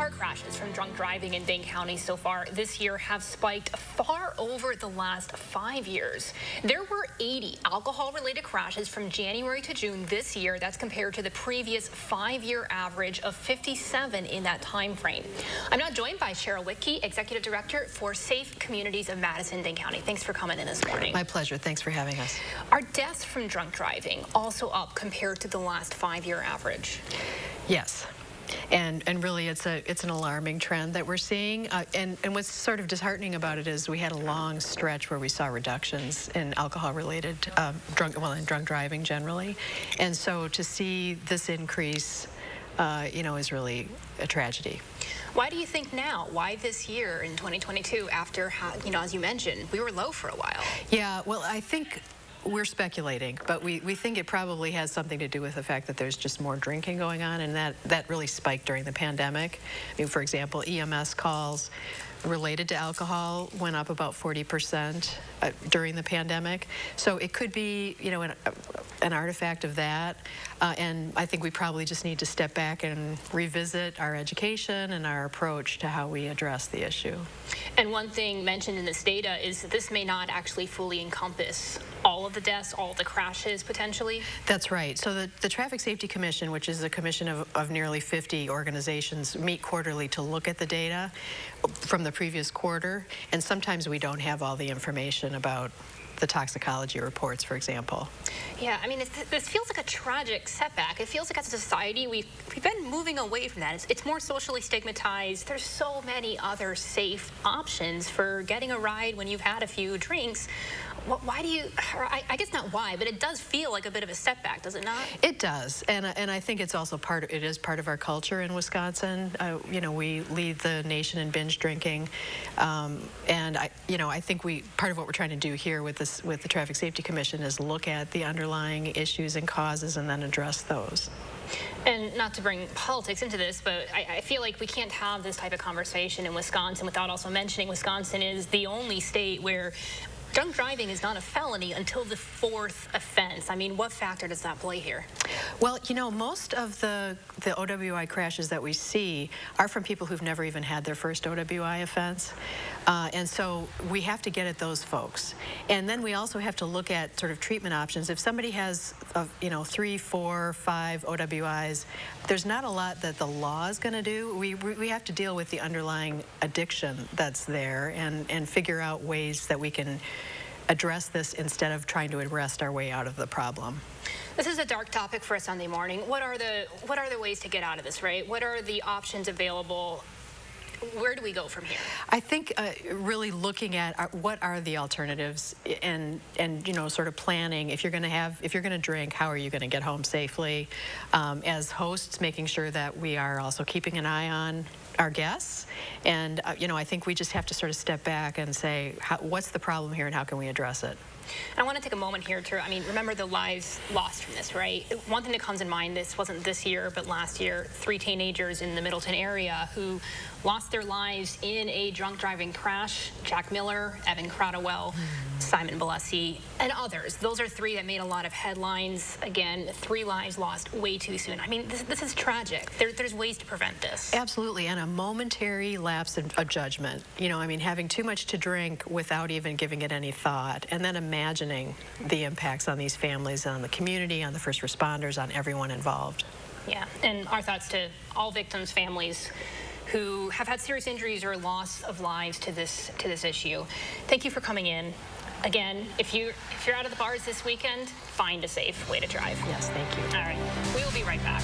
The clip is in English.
Car crashes from drunk driving in Dane County so far this year have spiked far over the last 5 years. There were 80 alcohol-related crashes from January to June this year. That's compared to the previous 5-year average of 57 in that time frame. I'm now joined by Cheryl Wittke, Executive Director for Safe Communities of Madison, Dane County. Thanks for coming in this morning. My pleasure. Thanks for having us. Are deaths from drunk driving also up compared to the last 5-year average? Yes. And really, it's an alarming trend that we're seeing. And what's sort of disheartening about it is we had a long stretch where we saw reductions in alcohol-related drunk driving generally. And so to see this increase, is really a tragedy. Why do you think now? Why this year in 2022 after, as you mentioned, we were low for a while? Yeah, well, I think we're speculating, but we think it probably has something to do with the fact that there's just more drinking going on, and that really spiked during the pandemic. I mean, for example, EMS calls related to alcohol went up about 40% during the pandemic. So it could be, an artifact of that. And I think we probably just need to step back and revisit our education and our approach to how we address the issue. And one thing mentioned in this data is that this may not actually fully encompass all of the deaths, all the crashes potentially? That's right. So the Traffic Safety Commission, which is a commission of nearly 50 organizations, meet quarterly to look at the data from the previous quarter. And sometimes we don't have all the information about the toxicology reports, for example. Yeah, I mean, this feels like a tragic setback. It feels like as a society, we've been moving away from that. It's more socially stigmatized. There's so many other safe options for getting a ride when you've had a few drinks. Why do you, I guess not why, but it does feel like a bit of a setback, does it not? It does, and I think it's also it is part of our culture in Wisconsin. We lead the nation in binge drinking, and I think part of what we're trying to do here with the Traffic Safety Commission is look at the underlying issues and causes and then address those. And not to bring politics into this, but I feel like we can't have this type of conversation in Wisconsin without also mentioning Wisconsin is the only state where drunk driving is not a felony until the 4th offense. I mean, what factor does that play here? Well, most of the OWI crashes that we see are from people who've never even had their first OWI offense. And so we have to get at those folks. And then we also have to look at sort of treatment options. If somebody has, 3, 4, 5 OWIs, there's not a lot that the law is going to do. We have to deal with the underlying addiction that's there and figure out ways that we can address this instead of trying to arrest our way out of the problem. This is a dark topic for a Sunday morning. What are the ways to get out of this, right? What are the options available? Where do we go from here? I think really looking at what are the alternatives and sort of planning. If you're going to drink, how are you going to get home safely? As hosts, making sure that we are also keeping an eye on our guests. And I think we just have to sort of step back and say, what's the problem here and how can we address it? And I want to take a moment here to, remember the lives lost from this, right? One thing that comes in mind, this wasn't this year, but last year, 3 teenagers in the Middleton area who lost their lives in a drunk driving crash. Jack Miller, Evan Crowdwell, Simon Balesi, and others. Those are 3 that made a lot of headlines. Again, 3 lives lost way too soon. I mean, this is tragic. There's ways to prevent this. Absolutely, and a momentary lapse of judgment. Having too much to drink without even giving it any thought, and then imagining the impacts on these families, on the community, on the first responders, on everyone involved. Yeah, and our thoughts to all victims' families who have had serious injuries or loss of lives to this issue. Thank you for coming in. Again, if you're out of the bars this weekend, find a safe way to drive. Yes, thank you. All right, we will be right back.